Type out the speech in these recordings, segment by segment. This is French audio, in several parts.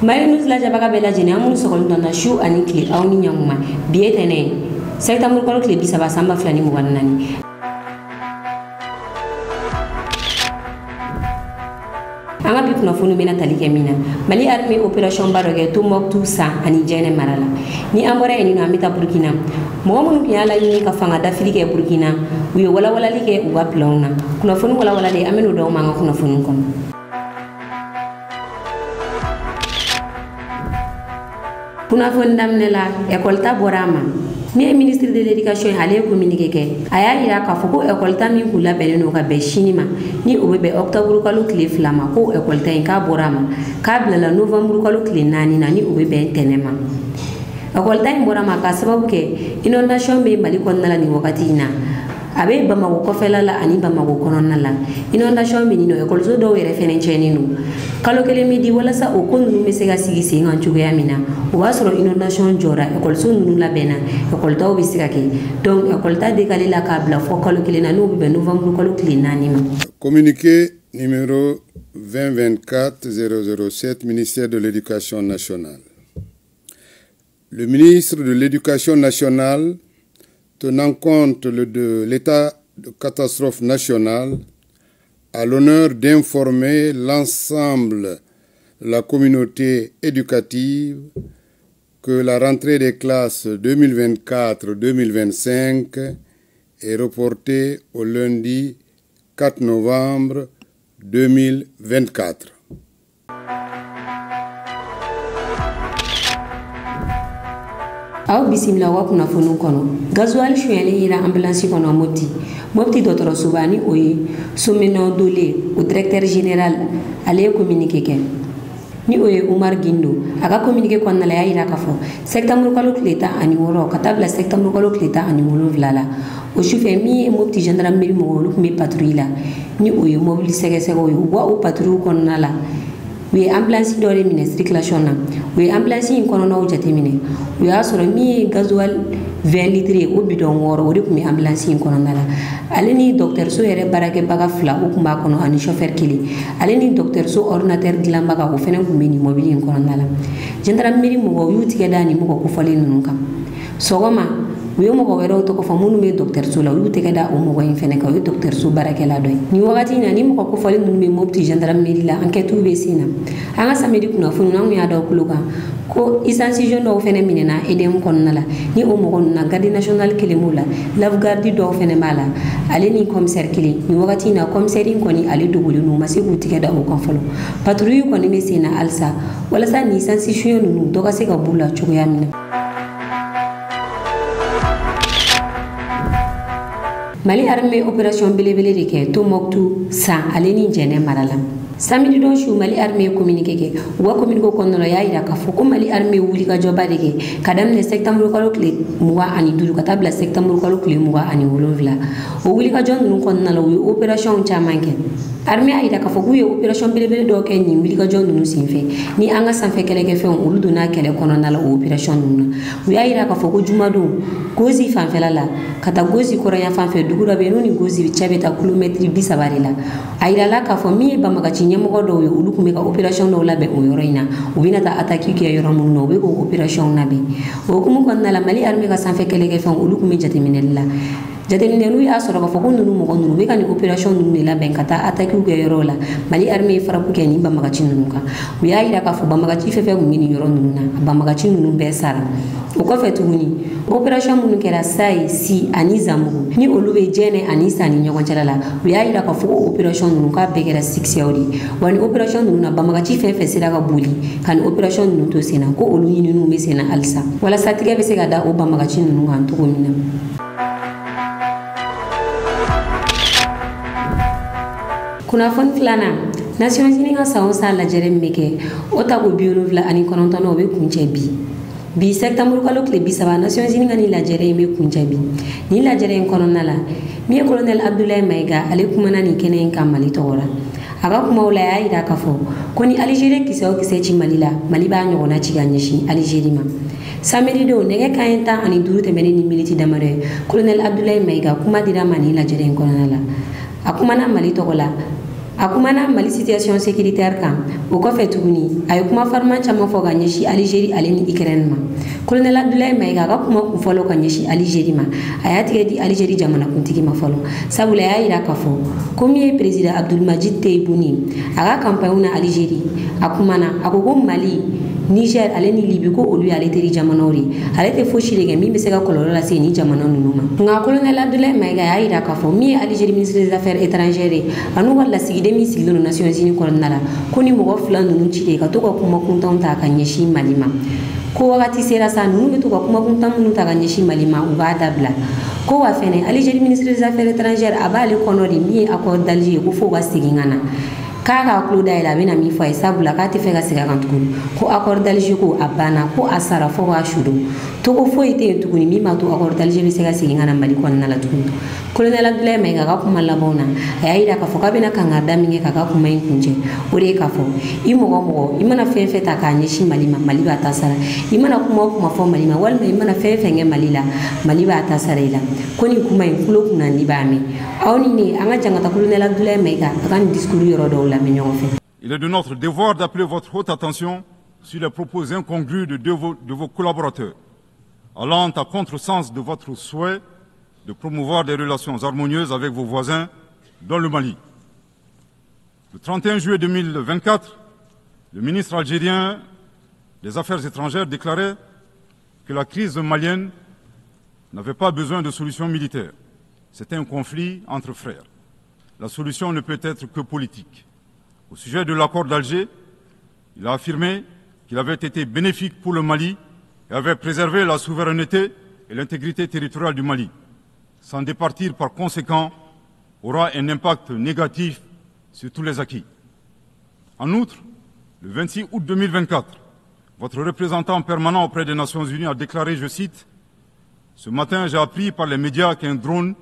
Mali News la jabaga bela jeni amun sokol donna shu ani kle awni nyamuma bietene sekta murkolo kle bisaba samba flani muganani anga bi kuna funu mena talike mina Mali army operation baroge to moktu sa ani jene marala ni amore ni no amita Burkina mo mun kiyala ni ka fanga dafilike Burkina wi wala wala like uga plona kuna funu wala wala de amenu do manga kuna funu kon kuna fondam nela école ta borama ni ministre de l'éducation allait communiquer ke aya ira ka foko école ta mi kula beneno ka be shinima ni obebe octobre kalo clé flama ko école ta ka borama ka bla novembre kalo clé nani nani obebe tenema école ta borama ka sababu ke inondation be Mali konnala ni wakati na abe bamago kofela la ani bamago kononna la inondation be nino école so do were fenen cheninu kalo kele midi wala sa o konu mesega sigi singa chugoya mina o wasoro inondation jora école so nunu la bena école ta obi siga ke donc école ta décalé la kabla fo kalo kele na no be novembre kalo kele nani ma communiqué numéro 2024-007 ministère de l'éducation nationale. Le ministre de l'éducation nationale, tenant compte de l'état de catastrophe nationale, a l'honneur d'informer l'ensemble de la communauté éducative que la rentrée des classes 2024-2025 est reportée au lundi 4 novembre 2024. aw bisimila wa kuna fonu kono gasoil shuyele ira ambulance kono mopti docteur Soubani oye someno dole au directeur général ale communiquer ke ni oye Umar Gindo aga communiquer kono la ira ka fo septembre kalo kleta ani woro katabla septembre kalo kleta ani wolo vlala o chauffeur mi mopti gendarmerie mo wolo mi patrouille ni oye mobile sege oye wa o patrouille kono la we ambulance dore mine circulation na we ambulance in kono no jatemine we asoro mi gasoil 20 litres o bidon woro o de mi ambulance in kono nala aleni docteur so ere barake baga fla o kuma kono ani chauffeur kili aleni docteur so ordinateur dilamba o fenen ko mini mobile in kono nala gendarmerie mo yuti ke dani mo ko fale nunu kam sogoma we mo ko wero to ko famunu me docteur so la yuti ke da o mo ko in fenen ka we docteur so barake la doy ni wakati na ni mo ko fale nunu me mobti gendarmerie la enquête ube sina anga samedi kuna funu na ya da kuluka ko isansijon do fene minena edem konnala ni o mo na garde national kelemula lafgardi do fene mala ale ni commissaire kili ni wakati na commissaire ko ni ale dogulu no masibu tike da o konfolo patrouille ko ni mesina alsa wala sa ni isansijon no do ka se ka bula chugo yamina Mali armée opération belebele de ke to moktu sa ale ni jene marala samedi don shu Mali armée communiqué ke wa communiqué ko no ya ira ka fo ko Mali armée wuli ka joba de ke kadam ne septembre ko kle muwa ani duru ka tabla septembre ko kle muwa ani wolonvla o wuli ka jon nun ko na lo opération chamanke armée ira ka fo ku opération belebele do ke ni wuli ka jon nun sinfe ni anga sanfe kele ke fe on uludu na kele kono na lo opération nun wi ira ka fo ko jumado gozi fanfela la kata gozi ko ya fanfe dugura be noni gozi chabeta kilometre 10 barila ayira la ka fo mi ba magachi nyamo do yo ulu kumeka opération no labe o yoroina o bina ta attaque ki yoro mun no be ko opération nabe o kumu kon na la Mali armée ka sanfe kele ke fa ulu kume jateminella jateminelu ya soro ka fo ko nunu mo ko nunu be kan opération nunu la ben kata attaque ki yoro la Mali armée fara ku ke ni ba magachi nunu ka o ya ira ka fo ba magachi fefe ngini yoro nunu na ba magachi nunu be sara o ko fetu ni opération munu kera sai si ani zamugu ni olube jene ani sani nyogon chalala we ya ira ka fo opération nunu ka be kera 6 yaudi wani opération nunu na bamaga ci fefe sira ka buli kan opération nunu to sena ko olu yini nunu be sena alsa wala satige be sega da o bamaga ci nunu kan to mina kuna fon flana Nations Unies ka saonsa la jerem meke otago biolo vla ani konontono be kunche bi septembre kalo kle bi saba Nations Unies ngani la jere me kunjabi ni la jere kono la mi colonel Abdoulaye Maiga ale kuma nani kenen kam Mali tora aga kuma wala ya ida kafo koni Algérie kiso kise ci Mali la Mali ba nyona ci ganyeshi Algérie ma samedi do nege kayenta ani duru te beneni militi damare colonel Abdoulaye Maiga kuma dira mani la jere kono la akuma na Mali tora a kumana Mali situation sécuritaire kan o kɔfɛ tuguni a ye kuma farima caman fɔ ka ɲɛsi Algérie ale ni Ukraine ma. Colonel Abdoulaye Maïga ka kuma kun fɔlɔ ka ɲɛsi Algérie ma a y'a tigɛ di Algérie jamanakuntigi ma fɔlɔ sabula a y'a yira k'a fɔ ko min ye président Abdulmajid Tebboune a ka campagne na Algérie a kumana a ko ko Mali Niger ale ni Libye ko olu y'ale teri jamanaw de ale tɛ fosi de kɛ min bɛ se ka kɔlɔlɔ lase ni jamana ninnu ma. Nka Colonel Abdoulaye Maïga y'a yira k'a fɔ min ye Algérie ministre des affaires étrangères a n'u ka lasigiden min sigilen don Nations Unies kɔnɔna la ko ni mɔgɔ fila ninnu cilen ka to ka kuma kuntanw ta ka ɲɛsin Mali ma ko wagati sera sa ninnu bɛ to ka kuma kuntan minnu ta ka ɲɛsin Mali ma u b'a dabila ko wa fɛnɛ Algérie ministre des affaires étrangères a b'ale kɔnɔ de min ye accord d'Alger ye ko fo ka segin ka na k'a ka tulo dayɛlɛ a bɛna min fɔ a ye sabula k'a tɛ fɛ ka segin a kan tuguni ko accord d'Alger ko a banna ko a sara fo k'a sudon togo foyi tɛ yen tuguni min b'a to accord d'Alger bɛ se ka segin ka na Mali kɔnɔna la tuguni. Colonel Abdoulaye Maïga ka kuma labanw na a y'a yira k'a fɔ k'a bɛna kangarida min kɛ k'a ka kuma in kuncɛ o de ye k'a fɔ i mɔgɔ o mɔgɔ i mana fɛn fɛn ta k'a ɲɛsin Mali ma Mali b'a ta sara i mana kuma o kuma fɔ Mali ma walima i mana fɛn fɛn kɛ Mali la Mali b'a ta sara i la ko nin kuma in tulo kunnandi b'a mɛn aw ni ne an ka jangata Colonel Abdoulaye Maïga a ka nin discours yɔrɔ dɔw lamɛn ɲɔgɔn fɛ. Il est de notre devoir d'appeler votre haute attention sur les propos incongrus de vos collaborateurs, allant à contresens de votre souhait de promouvoir des relations harmonieuses avec vos voisins dans le Mali. Le 31 juillet 2024, le ministre algérien des Affaires étrangères déclarait que la crise malienne n'avait pas besoin de solution militaire. C'était un conflit entre frères. La solution ne peut être que politique. Au sujet de l'accord d'Alger, il a affirmé qu'il avait été bénéfique pour le Mali et avait préservé la souveraineté et l'intégrité territoriale du Mali. S'en départir par conséquent aura un impact négatif sur tous les acquis. En outre, le 26 août 2024, votre représentant permanent auprès des Nations Unies a déclaré, je cite, « Ce matin, j'ai appris par les médias qu'un drone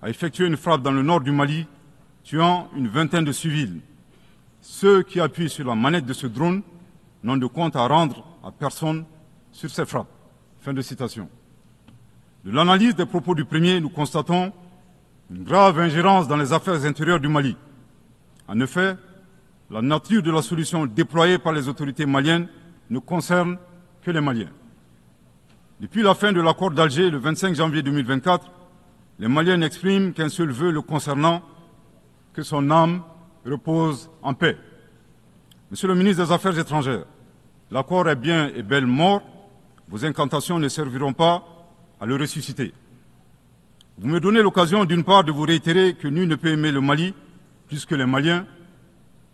a effectué une frappe dans le nord du Mali, tuant une vingtaine de civils. Ceux qui appuient sur la manette de ce drone n'ont de compte à rendre à personne sur ces frappes. » Fin de citation. De l'analyse des propos du premier, nous constatons une grave ingérence dans les affaires intérieures du Mali. En effet, la nature de la solution déployée par les autorités maliennes ne concerne que les Maliens. Depuis la fin de l'accord d'Alger, le 25 janvier 2024, les Maliens expriment qu'un seul vœu le concernant, que son âme repose en paix. Monsieur le ministre des Affaires étrangères, l'accord est bien et bel mort, vos incantations ne serviront pas à le ressusciter. Vous me donnez l'occasion d'une part de vous réitérer que nul ne peut aimer le Mali plus que les Maliens,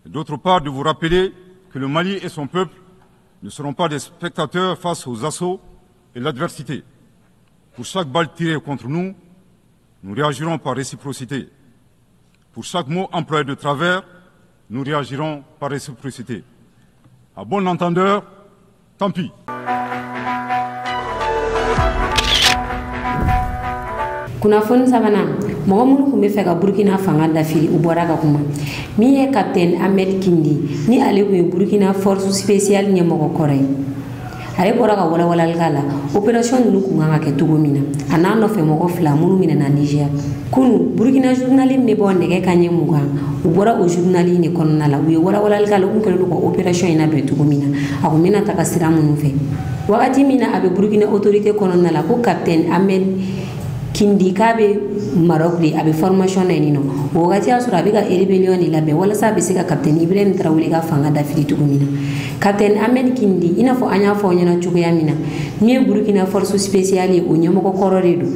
et d'autre part de vous rappeler que le Mali et son peuple ne seront pas des spectateurs face aux assauts et l'adversité. Pour chaque balle tirée contre nous, nous réagirons par réciprocité. Pour chaque mot employé de travers, nous réagirons par réciprocité. À bon entendeur, tant pis. Kunnafoni sabanan mɔgɔ minnu tun bɛ fɛ ka Burkina fanga dafiri u bɔra ka kuma min ye Capitaine Ahmed Kindi ni ale tun ye Burkina force spéciale ɲɛmɔgɔ kɔrɔ ye ale bɔra ka walawalali k'a la opération ninnu tun kan ka kɛ cogo min na a n'a nɔfɛ mɔgɔ fila minnu minɛna Niger kunu Burkina journaliste bɛ bɔ nɛgɛ kanɲɛ 20 u bɔra o journaliste de kɔnɔna la u ye walawalali k'a la u tun kɛlen don ka opération in labɛn cogo min na a tun bɛna taga sira minnu fɛ wagati min na a bɛ Burkina autorité kɔnɔna la ko Capitaine Ahmed Kindi k'a bɛ Maroc de a bɛ formation na yen nɔ o wagati y'a sɔrɔ a bɛ ka rébellion de labɛn walasa a bɛ se ka Capitaine Ibrahim Traoré ka fanga dafiri cogo min na Capitaine Ahmed Kindi i n'a fɔ an y'a fɔ aw ɲɛna cogoya min na min ye Burkina force spéciale ye o ɲɛmɔgɔ kɔrɔ de don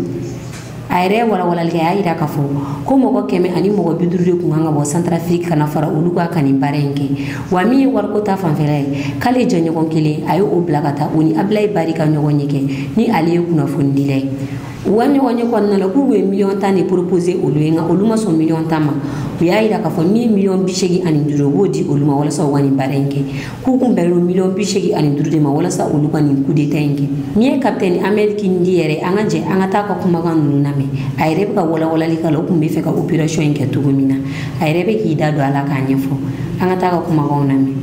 a yɛrɛ ye walawalali kɛ a y'a yira k'a fɔ ko mɔgɔ 100 ani mɔgɔ 50 de tun kan ka bɔ Centrafrique ka na fara olu ka nin baara in kɛ wa min ye wariko ta fanfɛla ye k'ale jɛɲɔgɔn kelen a ye o bila ka taa o ni Ablaye Bari ka ɲɔgɔn ye kɛ ni ale ye kunnafonidila ye u ka ɲɔgɔn ye kɔnɔna la k'u ye miliyɔn 10 de proposé olu ye nka olu ma sɔn miliyɔn 10 ma u y'a yira k'a fɔ min ye miliyɔn 85 u b'o di olu ma walasa u ka nin baara in kɛ k'u kun bɛnna miliyɔn 85 de ma walasa olu ka nin coup d'état in kɛ min ye Capitaine Ahmed Kindi yɛrɛ an ka jɛ an ka taa ka kumakan ninnu lamɛn a yɛrɛ bɛ ka walawalali k'a la o tun bɛ fɛ ka opération in kɛ cogo min na a yɛrɛ bɛ k'i da don a la k'a ɲɛfɔ an ka taa ka kumakanw lamɛn.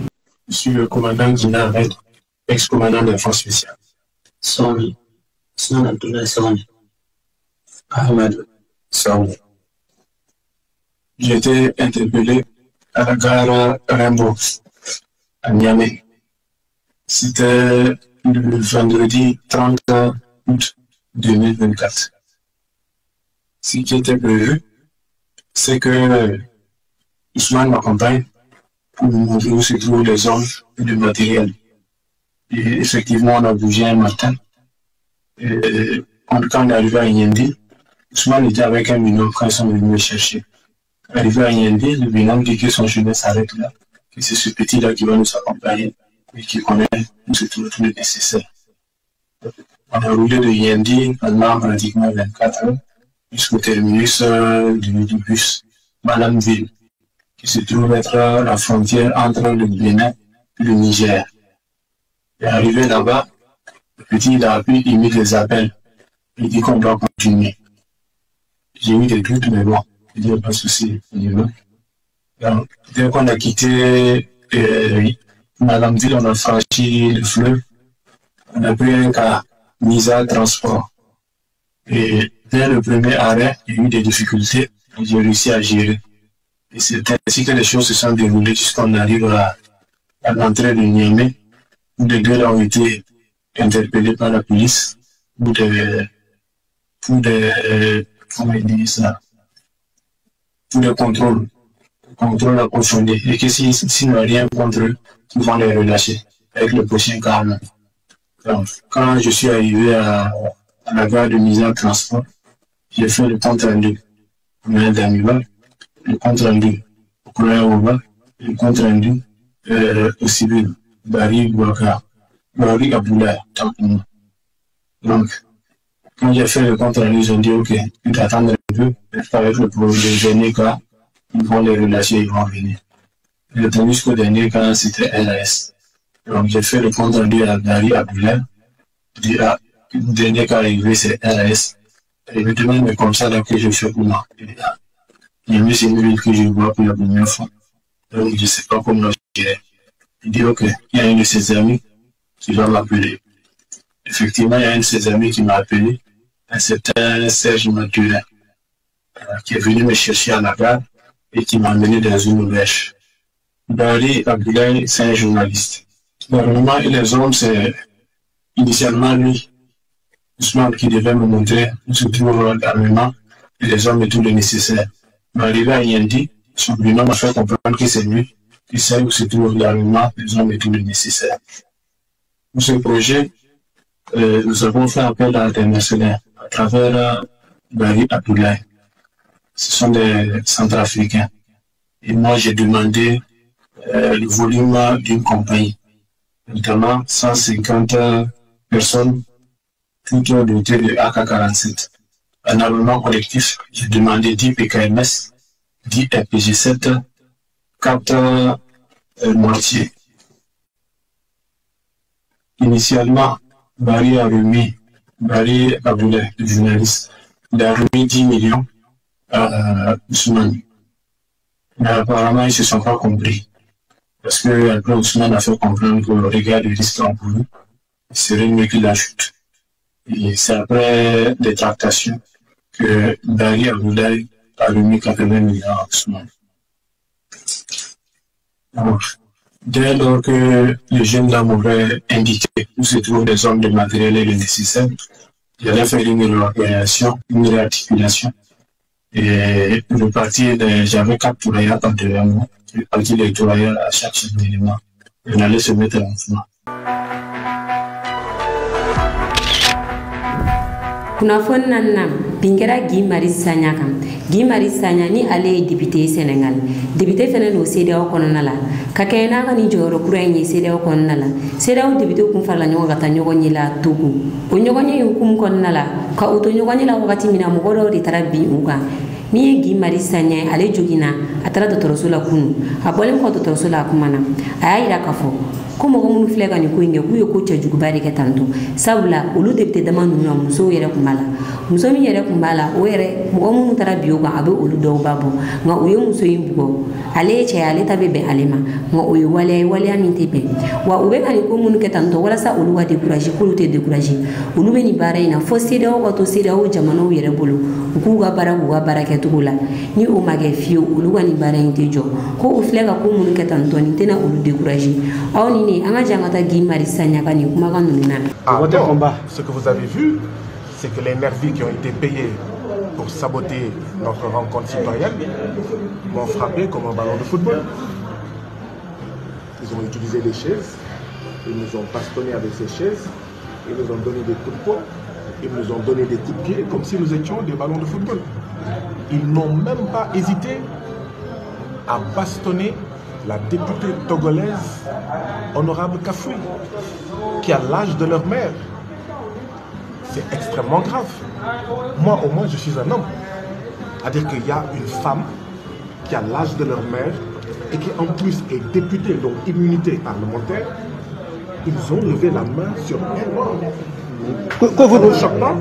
Je suis le commandant Gina Ahmed, ex-commandant des forces spéciales. Sami, Sinan Abdoulaye Sami. Ahmed Saoud. J'ai été interpellé à la gare Rimbaud, à Niamey. C'était le vendredi 30 août 2024. Ce qui était prévu, c'est que Ousmane m'accompagne pour nous montrer où se trouvent les hommes et le matériel. Et effectivement, on a bougé un matin. Et quand on est arrivé à Yendi, Ousmane était avec un binôme quand ils sont venus me chercher. Arrivé à Yendi, le binôme dit que son chemin s'arrête là, que c'est ce petit-là qui va nous accompagner et qui connaît où se trouve tout le nécessaire. On a roulé de Yendi pendant pratiquement 24 heures jusqu'au terminus du bus Malamville, qui se trouve être la frontière entre le Bénin et le Niger. Et arrivé là-bas, le petit il a appris, il mit des appels. Il dit qu'on doit continuer. J'ai eu des doutes, mais bon, il dit pas de souci. Donc, dès qu'on a quitté Malamville, on a franchi le fleuve. On a pris un cas Misa Transport. Et dès le premier arrêt, il y a eu des difficultés. J'ai réussi à gérer. Et c'est ainsi que les choses se sont déroulées jusqu'on arrive à l'entrée de Niamey, où les deux ont été interpellés par la police pour des contrôles approfondis. Et que s'ils n'ont rien contre eux, ils vont les relâcher avec le prochain calme. Donc, quand je suis arrivé à la gare de Misa Transport, j'ai fait le compte rendu au moyen d'Amival, le compte rendu au courrier Oba, le compte rendu au civil Barry Abdoulaye. Donc, quand j'ai fait le compte rendu, ils ont dit ok, tu t'attends un peu, avec le dernier cas, ils vont les relâcher, ils vont venir. J'ai attendu jusqu'au dernier cas, c'était RAS. Donc, j'ai fait le compte rendu à Barry Abdoulaye. Je dis, le dernier cas arrivé, c'est RAS. Et il me demande, mais comme ça, là, que je fais pour moi. Il y a c'est une ville que je vois pour la première fois. Donc, je ne sais pas comment je dirais. Il dit, ok, il y a un de ses amis qui va m'appeler. Effectivement, il y a un de ses amis qui m'a appelé, un certain Serge Mathurin, qui est venu me chercher à la gare et qui m'a amené dans une auberge. Barry Abdoulaye, c'est un journaliste. Normalement, les hommes, c'est initialement lui, Ousmane, qui devait me montrer où se trouve l'armement et les hommes et tout le nécessaire. Mais arrivé à Yendi, son binôme m'a fait comprendre que c'est lui qui sait où se trouve l'armement, les hommes et tout le nécessaire. Pour ce projet, nous avons fait appel à l'international à travers Barry Abdoulaye. Ce sont des Centrafricains. Et moi, j'ai demandé le volume d'une compagnie, notamment 150 personnes, toutes dotées de AK-47. Un armement collectif, j'ai demandé 10 PKMS, 10 RPG-7, 4 mortiers. Initialement, Barry Abdoulaye, le journaliste, il a remis 10 millions à Ousmane. Mais apparemment, ils ne se sont pas compris. Parce que après, Ousmane a fait comprendre que le regard du risque en couru, il serait mieux qu'il ajoute. Et c'est après des tractations que Barry Abdoulaye a remis 80 millions à Ousmane. Donc, dès lors que le jeune homme m'aurait indiqué où se trouvent les hommes de matériel et le nécessaire, j'allais faire une réorganisation, une réarticulation. Et le parti, j'avais 4 tourailleurs par devant moi. Le parti des tourailleurs à chaque élément. On allait se mettre en mouvement. Kunafon nanam pingera Guy Marius Sagna kam Guy Marius Sagna ni ale député Sénégal député fene no CEDEAO konona la ka kayna ka ni joro kura ni CEDEAO konona la CEDEAO député kum fala nyoga ta nyogo nyila tugu o nyogo nyi hukum konona la ka uto nyogo nyila wakati mina mo godo ri tarabi uga ni Guy Marius Sagna ale jogina atara dotoroso la kunu abolem ko dotoroso la kumana ayira kafo como ko munu flega ni ko inge ku yoko cha jugu bari ke tanto sabula ulu député dama nuna muso yere kumala muso mi yere kumala o yere mo munu tara biyo ga abe ulu do babo nga o yo muso yimbugo ale che ale tabe be alema nga o yo wale amin tebe wa ube kan ko munu ke tanto wala sa ulu wa décourager ko te décourager ulu be ni bara ina fo CEDEAO ko to CEDEAO jamano yere bolo ku ga bara ke kɛcogo la ni o ma kɛ fiyewu olu ka nin baara in tɛ jɔ ko u filɛ ka ko minnu kɛ tan tɔ nin tɛna olu décourager aw ni ne an ka jan ka taa Guy Marius Sagna ka nin kumakan ninnu na. Ce que vous avez vu, c'est que les nervis qui ont été payés pour saboter notre rencontre citoyenne m'ont frappé comme un ballon de football. Ils ont utilisé des chaises, ils nous ont bastonné avec ces chaises, ils nous ont donné des coups de poing, ils nous ont donné des coups de pied comme si nous étions des ballons de football. Ils n'ont même pas hésité à bastonner la députée togolaise Honorable Kafoui, qui a l'âge de leur mère. C'est extrêmement grave. Moi, au moins, je suis un homme. C'est-à-dire qu'il y a une femme qui a l'âge de leur mère et qui, en plus, est députée, donc immunité parlementaire. Ils ont levé la main sur elle. Quoi vous ne choque pas?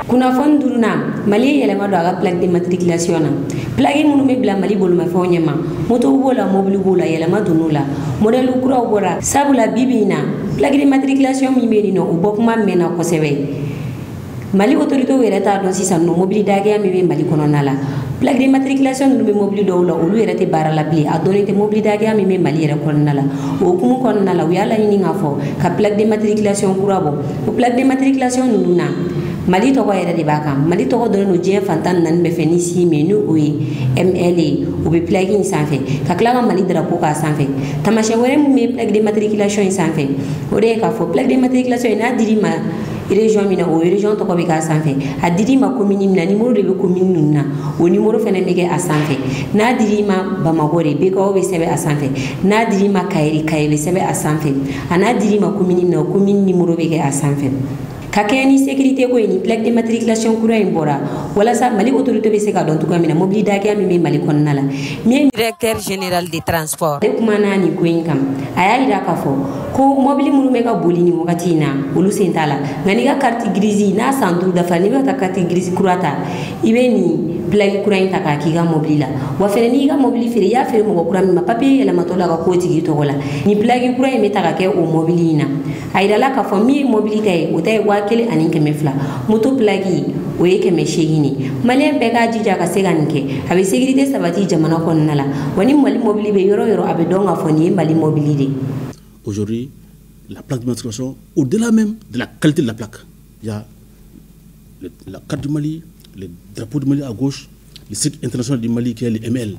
kunnafoni duruna Mali ye yɛlɛma don a ka plaque d'immatriculation na plaque minnu bɛ bila Mali bolomafɛnw ɲɛma moto b'o la mobili b'o la yɛlɛma donn'o la modèle kuraw bɔra sabula bibi in na plaque d'immatriculation min bɛ yen nɔ o bɔ kuma mɛnna kosɛbɛ Mali autorités yɛrɛ t'a dɔn sisan nɔ mobili dakɛya min bɛ Mali kɔnɔna la plaque d'immatriculation ninnu bɛ mobili dɔw la olu yɛrɛ tɛ baara la bilen a dɔnnen tɛ mobili dakɛya min bɛ Mali yɛrɛ kɔnɔna la o hukumu kɔnɔna la u y'a laɲini k'a fɔ ka plaque d'immatriculation kura bɔ o plaque d'immatriculation ninnu na Mali tɔgɔ yɛrɛ de b'a kan Mali tɔgɔ dɔnnen don diɲɛ fantan naani bɛɛ fɛ ni si min ni o ye MLA o bɛ plaque in sanfɛ ka tila ka Mali drapeau k'a sanfɛ tamasiyɛn wɛrɛ min bɛ plaque d'immatriculation in sanfɛ o de ye k'a fɔ plaque d'immatriculation in n'a dir'i ma région min na o région tɔgɔ bɛ k'a sanfɛ a dir'i ma commune min na numéro de bɛ commune ninnu na o numéro fana bɛ kɛ a sanfɛ n'a dir'i ma Bamakɔ de BKO bɛ sɛbɛn a sanfɛ n'a dir'i ma Kayeri bɛ sɛbɛn a sanfɛ a n'a dir'i ma commune min na o commune numéro bɛ kɛ a sanfɛ ka kɛ ni sécurité ko ye ni plaque d'immatriculation kura in bɔra walasa Mali autorité bɛ se ka dɔn cogoya min na mobili dakɛya min bɛ Mali kɔnɔna la min directeur général des transports ale kumana nin ko in kan a y'a yira k'a fɔ ko mobili minnu bɛ ka boli nin wagati in na olu sen t'a la nka n'i ka carte grise n'a san 5 dafara n'i bɛ ka taa carte grise kura ta i bɛ nin plaque kura in ta k'a k'i ka mobili la wa fɛnɛ n'i ka mobili feere i y'a feere mɔgɔ kura min ma papier yɛlɛmatɔ la ka k'o tigi tɔgɔ la nin plaque kura in bɛ ta ka kɛ o mobili in na a yirala k'a fɔ min ye mobili ta ye o ta ye 1,200 moto plaque o ye 800 ni malien bɛɛ k'a jija ka se ka nin kɛ a bɛ sécurité sabati jamana kɔnɔna la wa ni Mali mobili bɛ yɔrɔ yɔrɔ a bɛ dɔn k'a fɔ nin ye Mali mobili de. Aujourd'hui, la plaque d'immatriculation, au-delà même de la qualité de la plaque, il y a la carte du Mali, le drapeau du Mali à gauche, le site international du Mali qui est le ML.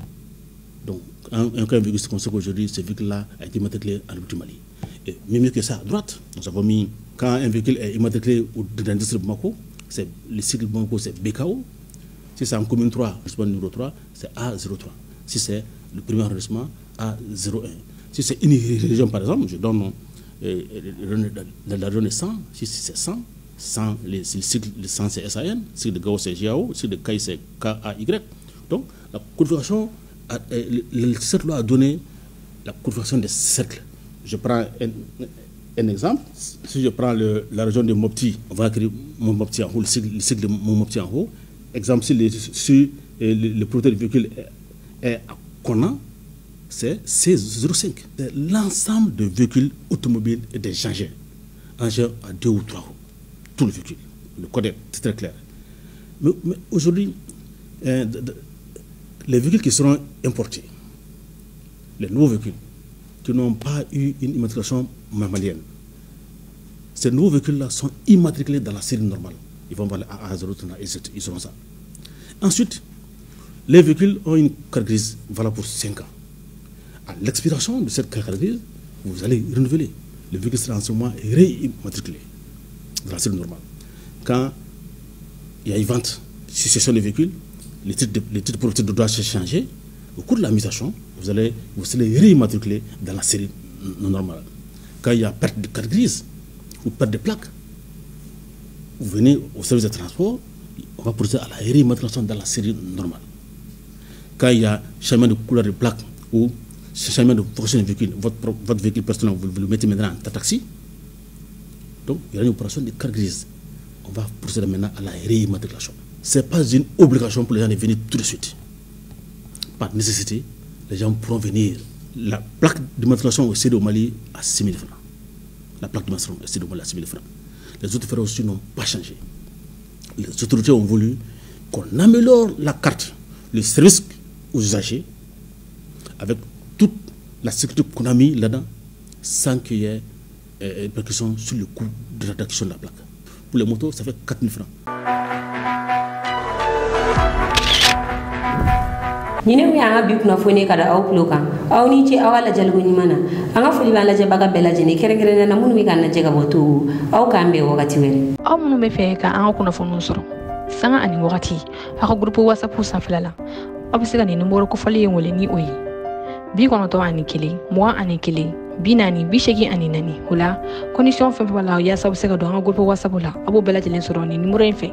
Donc, un cas véhicule, c'est qu'on sait qu'aujourd'hui, ce véhicule-là a été immatriculé à l'autre du Mali. Et mieux que ça, à droite, nous avons mis, quand un véhicule est immatriculé dans l'industrie de Bamako, c'est le site de Bamako, c'est BKO. Si c'est en commune 3, arrondissement numéro 3, c'est A03. Si c'est le premier arrondissement, A01. Si c'est une région, par exemple, je donne la région de 100, si c'est 100, le cycle de 100 c'est SAN, le cycle de Gao c'est GAO, le cycle de KAI c'est KAY. Donc, la configuration, le cercle a donné la configuration des cercles. Je prends un exemple. Si je prends la région de Mopti, on va écrire mon Mopti en haut, le cycle de mon Mopti en haut. Exemple, si le prototype du véhicule est à Kona, c'est C05. C'est l'ensemble de véhicules automobiles et des engins. Engins à 2 ou 3 roues. Tout le véhicule. Le code est très clair. Mais aujourd'hui, les véhicules qui seront importés, les nouveaux véhicules qui n'ont pas eu une immatriculation malienne, ces nouveaux véhicules-là sont immatriculés dans la série normale. Ils vont voir les A0, ils seront ça. Ensuite, les véhicules ont une carte grise valable pour 5 ans. À l'expiration de cette carte grise, vous allez renouveler. Le véhicule sera en ce moment réimmatriculé dans la série normale. Quand il y a une vente, succession de véhicules, les titres de propriété doivent changer. Au cours de la mutation, vous allez réimmatriculer dans la série normale. Quand il y a perte de carte grise ou perte de plaque, vous venez au service de transport, on va procéder à la réimmatriculation dans la série normale. Quand il y a changement de couleur de plaque ou changement de fonction du véhicule, votre véhicule personnel, vous le mettez maintenant en taxi, donc il y a une opération de carte grise. On va procéder maintenant à la réimmatriculation. Ce n'est pas une obligation pour les gens de venir tout de suite. Par nécessité, les gens pourront venir. La plaque d'immatriculation au CD au Mali à 6 000 francs. La plaque d'immatriculation au CD au Mali à 6 000 francs. Les autres frais aussi n'ont pas changé. Les autorités ont voulu qu'on améliore la carte, le service aux usagers, avec toute la sécurité qu'on a mis là-dedans, sans qu'il y ait une répercussion sur le coût de rédaction de la plaque. Pour les motos, ça fait 4 000 francs. Nine wi anga bi kuna fone kada aw plokan aw ni ci awala jalgo ni mana anga fuli bala je baga bela je ne kere kere na munu mi kan na je ga boto aw kambe wakati were aw munu me fe ka anga kuna fonu soro sanga ani wakati aka grupo whatsapp sa filala aw se ga ni numero ko fali ngole ni oyi bi kono to ani kele mo ani kele binani bishegi ani nani hula condition fe bala ya sabu se ga do anga grupo whatsapp la abo bela je len soro ni numero en fe